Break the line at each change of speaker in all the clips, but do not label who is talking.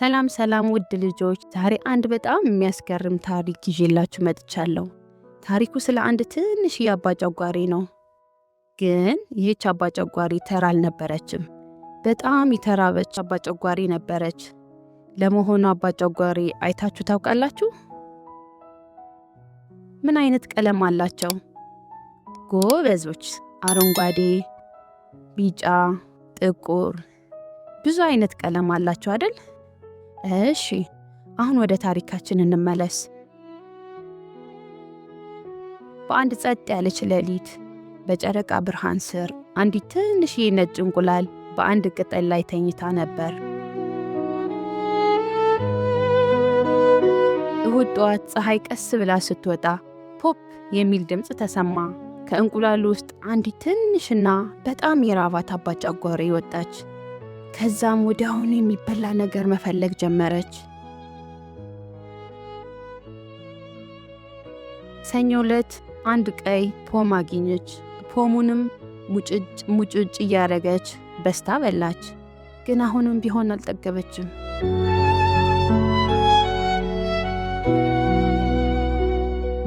ሰላም ሰላም ውድ ልጆች፣ ዛሬ አንድ በጣም የሚያስገርም ታሪክ ይዤላችሁ መጥቻለሁ። ታሪኩ ስለ አንድ ትንሽ አባጨጓሪ ነው። ግን ይህች አባጨጓሪ ተራ አልነበረችም። በጣም የተራበች አባጨጓሪ ነበረች። ለመሆኑ አባጨጓሪ አይታችሁ ታውቃላችሁ? ምን አይነት ቀለም አላቸው? ጎበዞች! አረንጓዴ፣ ቢጫ፣ ጥቁር፣ ብዙ አይነት ቀለም አላቸው አይደል? እሺ፣ አሁን ወደ ታሪካችን እንመለስ። በአንድ ጸጥ ያለች ሌሊት በጨረቃ ብርሃን ስር አንዲት ትንሽዬ ነጭ እንቁላል በአንድ ቅጠል ላይ ተኝታ ነበር። እሁድ ጠዋት ፀሐይ ቀስ ብላ ስትወጣ ፖፕ የሚል ድምፅ ተሰማ። ከእንቁላሉ ውስጥ አንዲት ትንሽና በጣም የራባት አባጨጓሪ ወጣች። ከዛም ወዲያውኑ የሚበላ ነገር መፈለግ ጀመረች። ሰኞ ዕለት አንድ ቀይ ፖም አገኘች። ፖሙንም ሙጭጭ እያረገች በስታ በላች። ግን አሁንም ቢሆን አልጠገበችም።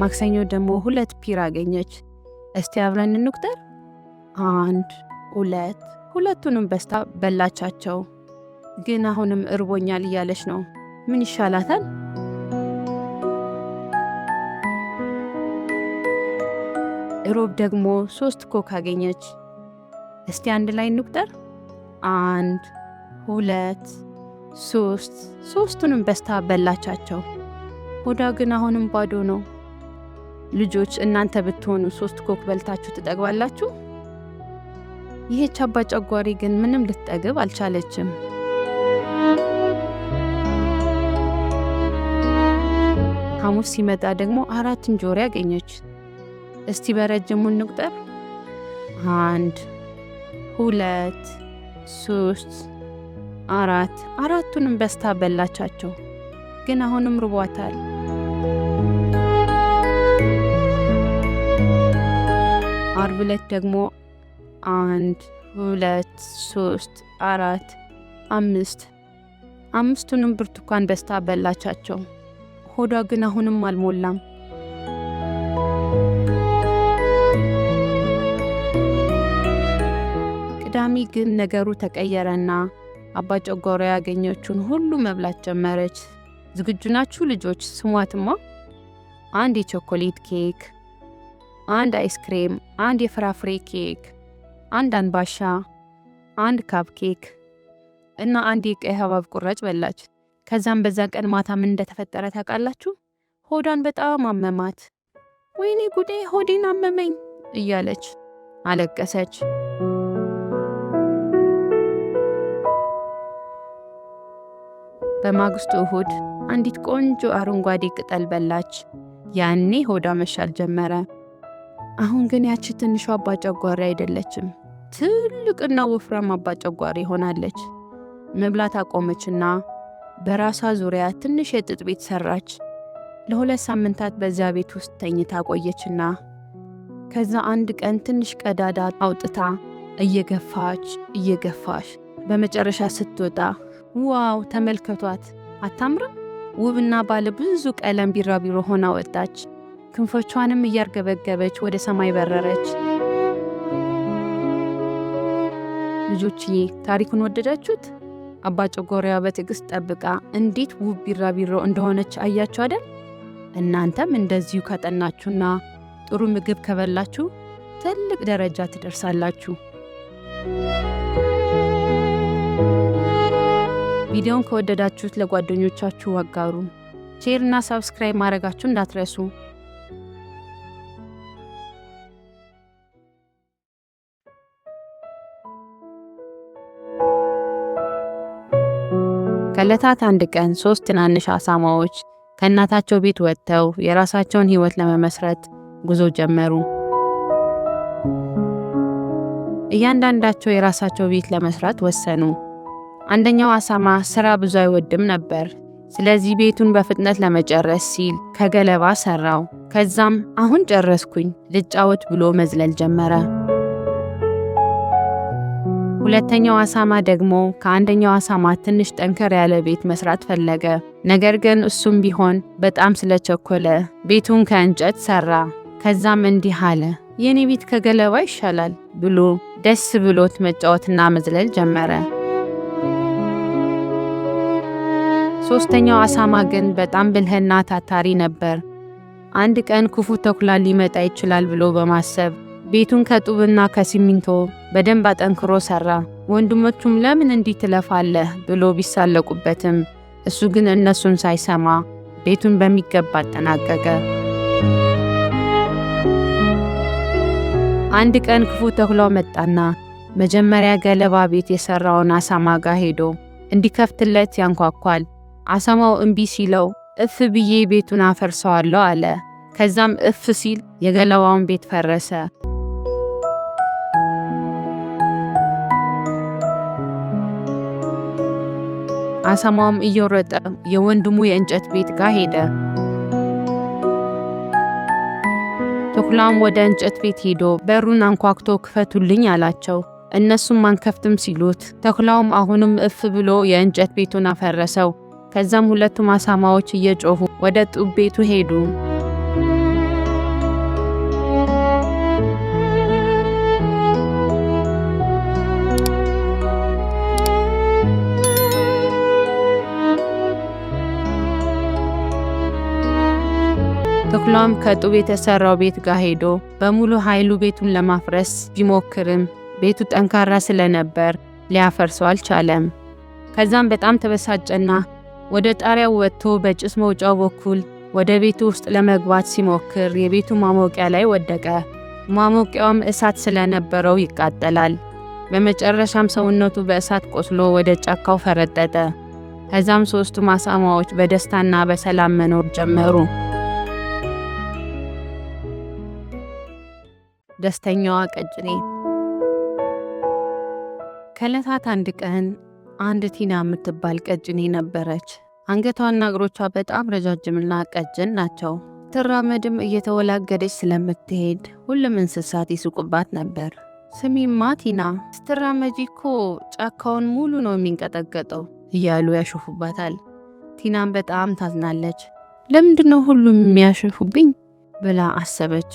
ማክሰኞ ደግሞ 2 ፒር አገኘች። እስቲ አብረን እንቁጠር። 1 2 ሁለቱንም በስታ በላቻቸው። ግን አሁንም እርቦኛል እያለች ነው። ምን ይሻላታል? ሮብ ደግሞ 3 ኮክ አገኘች። እስቲ አንድ ላይ እንቁጠር። 1 2 3 ሶስቱንም በስታ በላቻቸው። ሆዷ ግን አሁንም ባዶ ነው። ልጆች፣ እናንተ ብትሆኑ 3 ኮክ በልታችሁ ትጠግባላችሁ? ይህች አባጨጓሪ ግን ምንም ልትጠግብ አልቻለችም። ሐሙስ ሲመጣ ደግሞ 4 እንጆሪ አገኘች። እስቲ በረጅሙ እንቁጠር። 1 2 3 4 አራቱንም በስታ በላቻቸው። ግን አሁንም ርቧታል። አርብ ዕለት ደግሞ 1 2 3 4 5 አምስቱንም ብርቱካን በስታ በላቻቸው። ሆዷ ግን አሁንም አልሞላም። ቅዳሜ ግን ነገሩ ተቀየረና አባጨጓሪ ያገኘችውን ሁሉ መብላት ጀመረች። ዝግጁ ናችሁ ልጆች? ስሟትማ። 1 የቾኮሌት ኬክ፣ 1 አይስክሬም፣ 1 የፍራፍሬ ኬክ፣ 1 አንባሻ፣ 1 ካፕኬክ እና 1 የቀይ ሐብሐብ ቁራጭ በላች። ከዛም በዛ ቀን ማታ ምን እንደተፈጠረ ታውቃላችሁ? ሆዷን በጣም አመማት። ወይኔ ጉዴ፣ ሆዴን አመመኝ እያለች አለቀሰች። በማግስቱ እሁድ አንዲት ቆንጆ አረንጓዴ ቅጠል በላች። ያኔ ሆዷ መሻል ጀመረ። አሁን ግን ያቺ ትንሿ አባጨጓሪ አይደለችም፣ ትልቅና ወፍራም አባጨጓሪ ሆናለች። መብላት አቆመችና በራሷ ዙሪያ ትንሽ የጥጥ ቤት ሰራች። ለ2 ሳምንታት በዚያ ቤት ውስጥ ተኝታ ቆየችና ከዛ አንድ ቀን ትንሽ ቀዳዳ አውጥታ እየገፋች በመጨረሻ ስትወጣ ዋው ተመልከቷት! አታምርም? ውብና ባለ ብዙ ቀለም ቢራቢሮ ሆና ወጣች። ክንፎቿንም እያርገበገበች ወደ ሰማይ በረረች። ልጆችዬ፣ ታሪኩን ወደዳችሁት? አባጨጓሪዋ በትዕግስት ጠብቃ እንዴት ውብ ቢራቢሮ እንደሆነች አያችሁ አይደል? እናንተም እንደዚሁ ካጠናችሁና ጥሩ ምግብ ከበላችሁ ትልቅ ደረጃ ትደርሳላችሁ። ቪዲዮውን ከወደዳችሁት ለጓደኞቻችሁ አጋሩ። ሼር እና ሰብስክራይብ ማድረጋችሁ እንዳትረሱ። ከዕለታት አንድ ቀን 3 ትናንሽ አሳማዎች ከእናታቸው ቤት ወጥተው የራሳቸውን ሕይወት ለመመስረት ጉዞ ጀመሩ። እያንዳንዳቸው የራሳቸው ቤት ለመስራት ወሰኑ። አንደኛው አሳማ ስራ ብዙ አይወድም ነበር። ስለዚህ ቤቱን በፍጥነት ለመጨረስ ሲል ከገለባ ሰራው። ከዛም አሁን ጨረስኩኝ ልጫወት ብሎ መዝለል ጀመረ። ሁለተኛው አሳማ ደግሞ ከአንደኛው አሳማ ትንሽ ጠንከር ያለ ቤት መስራት ፈለገ። ነገር ግን እሱም ቢሆን በጣም ስለቸኮለ ቤቱን ከእንጨት ሰራ። ከዛም እንዲህ አለ፣ የኔ ቤት ከገለባ ይሻላል ብሎ ደስ ብሎት መጫወትና መዝለል ጀመረ። ሶስተኛው አሳማ ግን በጣም ብልህና ታታሪ ነበር። አንድ ቀን ክፉ ተኩላ ሊመጣ ይችላል ብሎ በማሰብ ቤቱን ከጡብና ከሲሚንቶ በደንብ አጠንክሮ ሰራ። ወንድሞቹም ለምን እንዲህ ትለፋለህ ብሎ ቢሳለቁበትም እሱ ግን እነሱን ሳይሰማ ቤቱን በሚገባ አጠናቀቀ። አንድ ቀን ክፉ ተኩላው መጣና መጀመሪያ ገለባ ቤት የሰራውን አሳማ ጋር ሄዶ እንዲከፍትለት ያንኳኳል። አሳማው እምቢ ሲለው እፍ ብዬ ቤቱን አፈርሰዋለሁ አለ። ከዛም እፍ ሲል የገለባውን ቤት ፈረሰ። አሳማውም እየሮጠ የወንድሙ የእንጨት ቤት ጋር ሄደ። ተኩላም ወደ እንጨት ቤት ሄዶ በሩን አንኳኩቶ ክፈቱልኝ አላቸው። እነሱም አንከፍትም ሲሉት ተኩላውም አሁንም እፍ ብሎ የእንጨት ቤቱን አፈረሰው። ከዛም ሁለቱም አሳማዎች እየጮሁ ወደ ጡብ ቤቱ ሄዱ። ተኩላውም ከጡብ የተሰራው ቤት ጋር ሄዶ በሙሉ ኃይሉ ቤቱን ለማፍረስ ቢሞክርም ቤቱ ጠንካራ ስለነበር ሊያፈርሰው አልቻለም። ከዛም በጣም ተበሳጨና ወደ ጣሪያው ወጥቶ በጭስ መውጫው በኩል ወደ ቤቱ ውስጥ ለመግባት ሲሞክር የቤቱ ማሞቂያ ላይ ወደቀ። ማሞቂያውም እሳት ስለነበረው ይቃጠላል። በመጨረሻም ሰውነቱ በእሳት ቆስሎ ወደ ጫካው ፈረጠጠ። ከዛም ሶስቱም አሳማዎች በደስታና በሰላም መኖር ጀመሩ። ደስተኛዋ ቀጭኔ። ከዕለታት አንድ ቀን አንድ ቲና የምትባል ቀጭኔ ነበረች። አንገቷና እግሮቿ በጣም ረጃጅምና ቀጭን ናቸው። ትራመድም እየተወላገደች ስለምትሄድ ሁሉም እንስሳት ይስቁባት ነበር። ስሚማ ቲና፣ ስትራመጂ እኮ ጫካውን ሙሉ ነው የሚንቀጠቀጠው እያሉ ያሾፉባታል። ቲናም በጣም ታዝናለች። ለምንድነው ሁሉም የሚያሾፉብኝ ብላ አሰበች።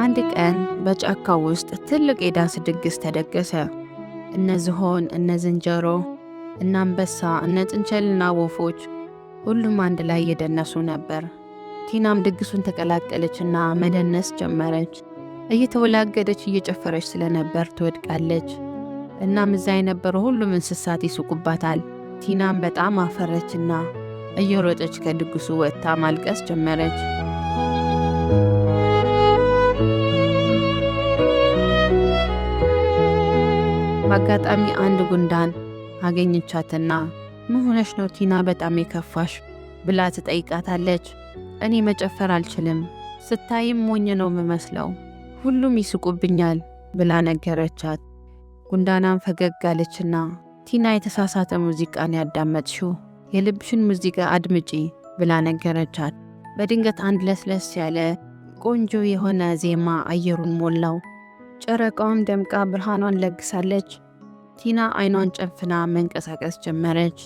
አንድ ቀን በጫካው ውስጥ ትልቅ የዳንስ ድግስ ተደገሰ። እነ ዝሆን፣ እነ ዝንጀሮ፣ እነ አንበሳ፣ እነ ጥንቸልና ወፎች ሁሉም አንድ ላይ እየደነሱ ነበር። ቲናም ድግሱን ተቀላቀለችና መደነስ ጀመረች። እየተወላገደች እየጨፈረች ስለነበር ትወድቃለች። እናም እዛ የነበሩ ሁሉም እንስሳት ይስቁባታል። ቲናም በጣም አፈረችና እየሮጠች ከድግሱ ወጥታ ማልቀስ ጀመረች። በአጋጣሚ አንድ ጉንዳን አገኘቻትና ምን ሆነሽ ነው ቲና በጣም የከፋሽ ብላ ትጠይቃታለች። እኔ መጨፈር አልችልም፣ ስታይም ሞኝ ነው የምመስለው፣ ሁሉም ይስቁብኛል ብላ ነገረቻት። ጉንዳናም ፈገግ አለችና ቲና የተሳሳተ ሙዚቃን ያዳመጥሽው፣ የልብሽን ሙዚቃ አድምጪ ብላ ነገረቻት። በድንገት አንድ ለስለስ ያለ ቆንጆ የሆነ ዜማ አየሩን ሞላው። ጨረቃውም ደምቃ ብርሃኗን ለግሳለች። ቲና አይኗን ጨፍና መንቀሳቀስ ጀመረች።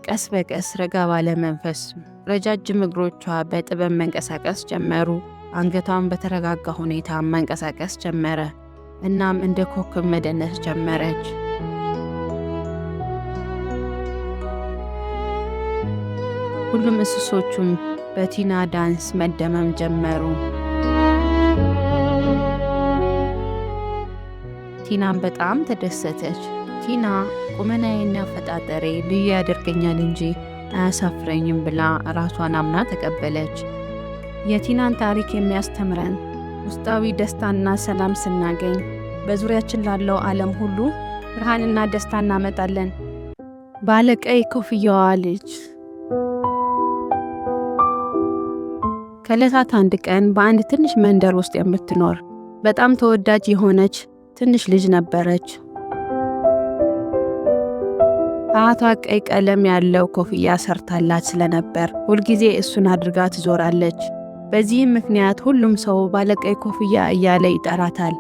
ቀስ በቀስ ረጋ ባለ መንፈስ ረጃጅም እግሮቿ በጥበብ መንቀሳቀስ ጀመሩ። አንገቷን በተረጋጋ ሁኔታ መንቀሳቀስ ጀመረ። እናም እንደ ኮከብ መደነስ ጀመረች። ሁሉም እንስሶቹም በቲና ዳንስ መደመም ጀመሩ። ቲናም በጣም ተደሰተች። ቲና ቁመናዬና አፈጣጠሬ ልዩ ያደርገኛል እንጂ አያሳፍረኝም ብላ ራሷን አምና ተቀበለች። የቲናን ታሪክ የሚያስተምረን ውስጣዊ ደስታና ሰላም ስናገኝ በዙሪያችን ላለው ዓለም ሁሉ ብርሃንና ደስታ እናመጣለን። ባለቀይ ኮፍያዋ ልጅ። ከዕለታት አንድ ቀን በአንድ ትንሽ መንደር ውስጥ የምትኖር በጣም ተወዳጅ የሆነች ትንሽ ልጅ ነበረች። አያቷ ቀይ ቀለም ያለው ኮፍያ ሰርታላት ስለነበር ሁልጊዜ እሱን አድርጋ ትዞራለች። በዚህም ምክንያት ሁሉም ሰው ባለቀይ ኮፍያ እያለ ይጠራታል።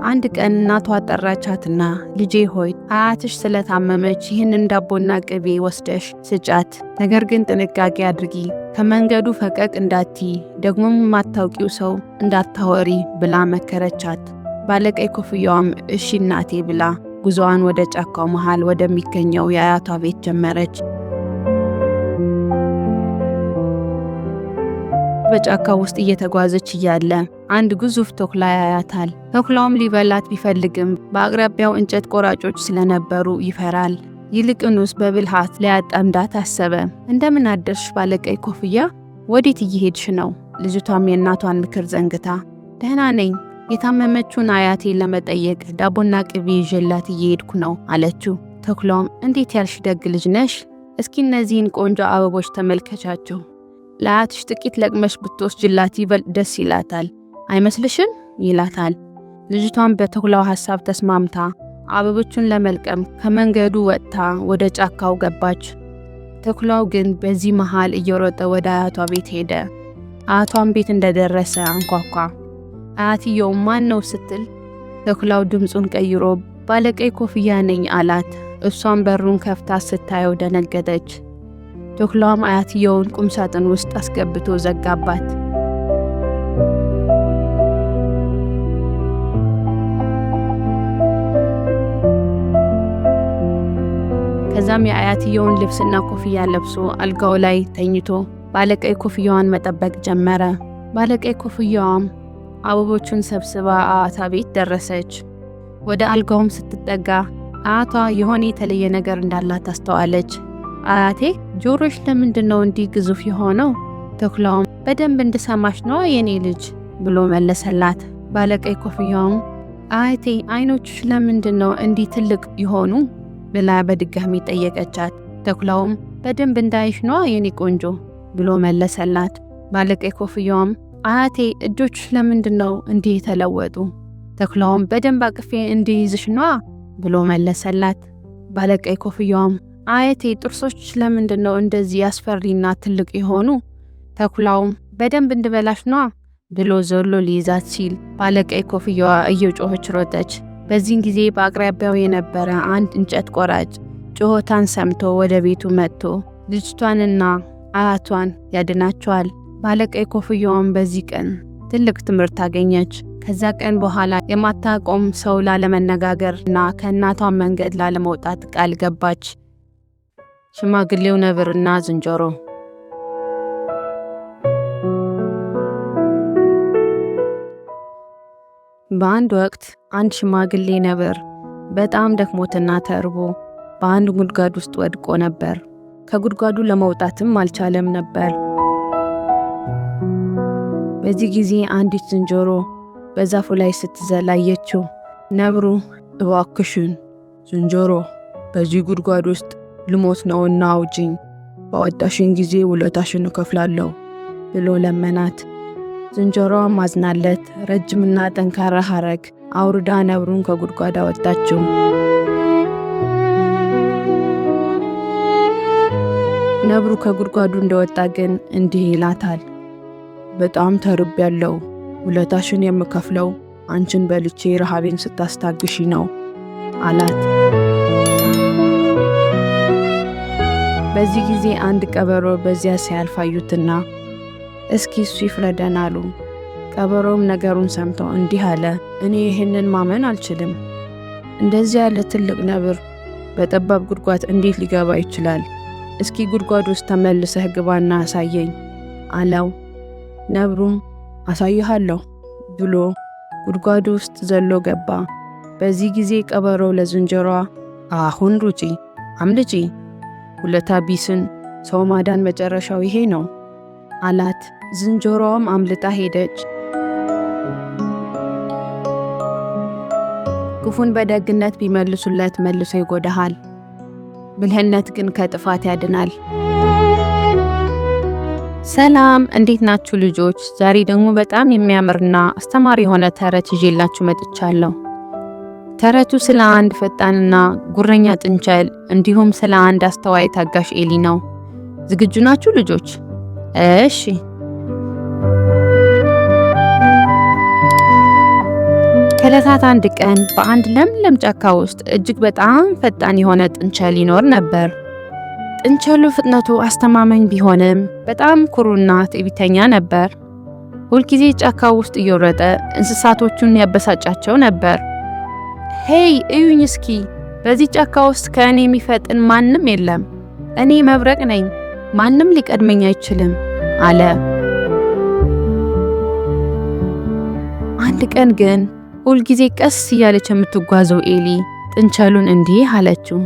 አንድ ቀን እናቷ ጠራቻትና ልጄ ሆይ አያትሽ ስለታመመች ይህንን ዳቦና ቅቤ ወስደሽ ስጫት፣ ነገር ግን ጥንቃቄ አድርጊ፣ ከመንገዱ ፈቀቅ እንዳትይ፣ ደግሞም የማታውቂው ሰው እንዳታወሪ ብላ መከረቻት። ባለቀይ ኮፍያዋም እሺ እናቴ ብላ ጉዞዋን ወደ ጫካው መሃል ወደሚገኘው የአያቷ ቤት ጀመረች። በጫካው ውስጥ እየተጓዘች እያለ አንድ ግዙፍ ተኩላ ያያታል። ተኩላውም ሊበላት ቢፈልግም በአቅራቢያው እንጨት ቆራጮች ስለነበሩ ይፈራል። ይልቅኑስ በብልሃት ሊያጠምዳት አሰበ። እንደምን አደርሽ ባለቀይ ኮፍያ፣ ወዴት እየሄድሽ ነው? ልጅቷም የእናቷን ምክር ዘንግታ ደህና ነኝ፣ የታመመችውን አያቴን ለመጠየቅ ዳቦና ቅቤ ይዤላት እየሄድኩ ነው አለችው። ተኩላውም እንዴት ያልሽ ደግ ልጅ ነሽ፣ እስኪ እነዚህን ቆንጆ አበቦች ተመልከቻቸው፣ ለአያትሽ ጥቂት ለቅመሽ ብትወስጅላት ይበልጥ ደስ ይላታል አይመስልሽም? ይላታል። ልጅቷን በተኩላው ሐሳብ ተስማምታ አበቦቹን ለመልቀም ከመንገዱ ወጥታ ወደ ጫካው ገባች። ተኩላው ግን በዚህ መሃል እየሮጠ ወደ አያቷ ቤት ሄደ። አያቷን ቤት እንደደረሰ አንኳኳ። አያትየው ማን ነው ስትል ተኩላው ድምፁን ቀይሮ ባለቀይ ኮፍያ ነኝ አላት። እሷም በሩን ከፍታ ስታየው ደነገጠች። ተኩላውም አያትየውን ቁምሳጥን ውስጥ አስገብቶ ዘጋባት። ከዛም የአያትየውን ልብስና ኮፍያ ለብሶ አልጋው ላይ ተኝቶ ባለቀይ ኮፍያዋን መጠበቅ ጀመረ። ባለቀይ ኮፍያዋም አበቦቹን ሰብስባ አያቷ ቤት ደረሰች። ወደ አልጋውም ስትጠጋ አያቷ የሆነ የተለየ ነገር እንዳላት አስተዋለች። አያቴ ጆሮሽ ለምንድነው እንዲህ ግዙፍ የሆነው? ተኩላውም በደንብ እንድሰማሽ ነው የኔ ልጅ ብሎ መለሰላት። ባለቀይ ኮፍያውም አያቴ አይኖችሽ ለምንድነው እንዲህ ትልቅ የሆኑ ብላ በድጋሚ ጠየቀቻት። ተኩላውም በደንብ እንዳይሽ ነው የኔ ቆንጆ ብሎ መለሰላት። ባለቀይ ኮፍያውም አያቴ እጆችሽ ለምንድነው እንዲህ የተለወጡ? ተኩላውም በደንብ አቅፌ እንዲይዝሽ ነው ብሎ መለሰላት። ባለቀይ ኮፍያውም አያቴ ጥርሶች ለምንድነው እንደዚህ አስፈሪና ትልቅ የሆኑ? ተኩላውም በደንብ እንድበላሽ ነው ብሎ ዘሎ ሊይዛት ሲል ባለቀይ ኮፍያዋ እየጮኸች ሮጠች። በዚህን ጊዜ በአቅራቢያው የነበረ አንድ እንጨት ቆራጭ ጮሆታን ሰምቶ ወደ ቤቱ መጥቶ ልጅቷንና አያቷን ያድናቸዋል። ባለቀይ ኮፍያዋም በዚህ ቀን ትልቅ ትምህርት አገኘች። ከዛ ቀን በኋላ የማታቆም ሰው ላለመነጋገርና ከእናቷ መንገድ ላለመውጣት ቃል ገባች። ሽማግሌው ነብርና ዝንጀሮ። በአንድ ወቅት አንድ ሽማግሌ ነብር በጣም ደክሞትና ተርቦ በአንድ ጉድጓድ ውስጥ ወድቆ ነበር። ከጉድጓዱ ለመውጣትም አልቻለም ነበር። በዚህ ጊዜ አንዲት ዝንጀሮ በዛፉ ላይ ስትዘል አየችው። ነብሩ እባክሽን ዝንጀሮ፣ በዚህ ጉድጓድ ውስጥ ልሞት ነውና አውጪኝ፣ ባወጣሽን ጊዜ ውለታሽን እከፍላለሁ ብሎ ለመናት። ዝንጀሮዋ ማዝናለት ረጅምና ጠንካራ ሐረግ አውርዳ ነብሩን ከጉድጓድ አወጣችው። ነብሩ ከጉድጓዱ እንደወጣ ግን እንዲህ ይላታል፣ በጣም ተርቤያለሁ፣ ውለታሽን የምከፍለው አንቺን በልቼ ረሃቤን ስታስታግሺ ነው አላት። በዚህ ጊዜ አንድ ቀበሮ በዚያ ሲያልፍ አዩትና እስኪ እሱ ይፍረደን አሉ። ቀበሮም ነገሩን ሰምቶ እንዲህ አለ፣ እኔ ይህንን ማመን አልችልም። እንደዚህ ያለ ትልቅ ነብር በጠባብ ጉድጓድ እንዴት ሊገባ ይችላል? እስኪ ጉድጓድ ውስጥ ተመልሰህ ግባና አሳየኝ አለው። ነብሩም አሳይሃለሁ ብሎ ጉድጓዱ ውስጥ ዘሎ ገባ። በዚህ ጊዜ ቀበሮው ለዝንጀሮዋ አሁን ሩጪ፣ አምልጪ፣ ውለታ ቢስን ሰው ማዳን መጨረሻው ይሄ ነው አላት። ዝንጀሮዋም አምልጣ ሄደች። ክፉን በደግነት ቢመልሱለት መልሶ ይጎዳሃል፣ ብልህነት ግን ከጥፋት ያድናል። ሰላም፣ እንዴት ናችሁ ልጆች? ዛሬ ደግሞ በጣም የሚያምርና አስተማሪ የሆነ ተረት ይዤላችሁ መጥቻለሁ። ተረቱ ስለ አንድ ፈጣንና ጉረኛ ጥንቸል እንዲሁም ስለ አንድ አስተዋይ ታጋሽ ኤሊ ነው። ዝግጁ ናችሁ ልጆች? እሺ። ከዕለታት አንድ ቀን በአንድ ለምለም ጫካ ውስጥ እጅግ በጣም ፈጣን የሆነ ጥንቸል ይኖር ነበር። ጥንቸሉ ፍጥነቱ አስተማማኝ ቢሆንም በጣም ኩሩና ትዕቢተኛ ነበር። ሁልጊዜ ጫካ ውስጥ እየወረደ እንስሳቶቹን ያበሳጫቸው ነበር። ሄይ እዩኝ እስኪ፣ በዚህ ጫካ ውስጥ ከእኔ የሚፈጥን ማንም የለም። እኔ መብረቅ ነኝ፣ ማንም ሊቀድመኝ አይችልም አለ። አንድ ቀን ግን ሁልጊዜ ቀስ እያለች የምትጓዘው ኤሊ ጥንቸሉን እንዲህ አለችው።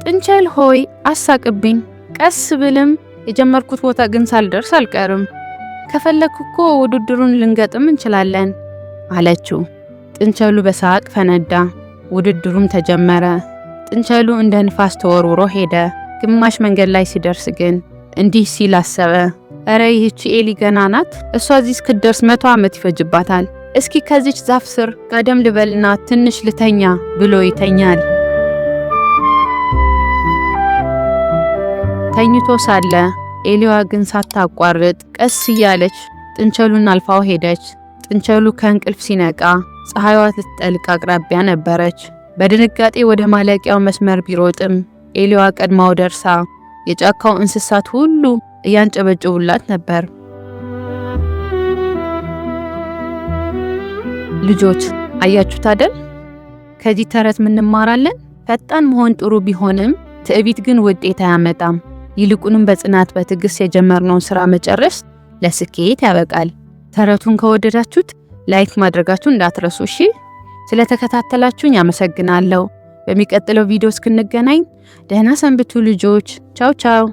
ጥንቸል ሆይ አሳቅብኝ፣ ቀስ ብልም የጀመርኩት ቦታ ግን ሳልደርስ አልቀርም። ከፈለክ እኮ ውድድሩን ልንገጥም እንችላለን አለችው። ጥንቸሉ በሳቅ ፈነዳ። ውድድሩም ተጀመረ። ጥንቸሉ እንደ ንፋስ ተወርውሮ ሄደ። ግማሽ መንገድ ላይ ሲደርስ ግን እንዲህ ሲል አሰበ። እረ ይህቺ ኤሊ ገና ናት። እሷ እዚህ እስክትደርስ 100 ዓመት ይፈጅባታል። እስኪ ከዚች ዛፍ ስር ጋደም ልበልና ትንሽ ልተኛ ብሎ ይተኛል። ተኝቶ ሳለ ኤሊዋ ግን ሳታቋርጥ ቀስ እያለች ጥንቸሉን አልፋው ሄደች። ጥንቸሉ ከእንቅልፍ ሲነቃ ፀሐይዋ ልትጠልቅ አቅራቢያ ነበረች። በድንጋጤ ወደ ማለቂያው መስመር ቢሮጥም ኤሊዋ ቀድማው ደርሳ የጫካው እንስሳት ሁሉ እያንጨበጨቡላት ነበር። ልጆች አያችሁት አይደል? ከዚህ ተረት ምን እንማራለን? ፈጣን መሆን ጥሩ ቢሆንም ትዕቢት ግን ውጤት አያመጣም። ይልቁንም በጽናት በትዕግስት የጀመርነውን ስራ መጨረስ ለስኬት ያበቃል። ተረቱን ከወደዳችሁት ላይክ ማድረጋችሁን እንዳትረሱ እሺ። ስለተከታተላችሁኝ አመሰግናለሁ። በሚቀጥለው ቪዲዮ እስክንገናኝ ደህና ሰንብቱ ልጆች። ቻው ቻው።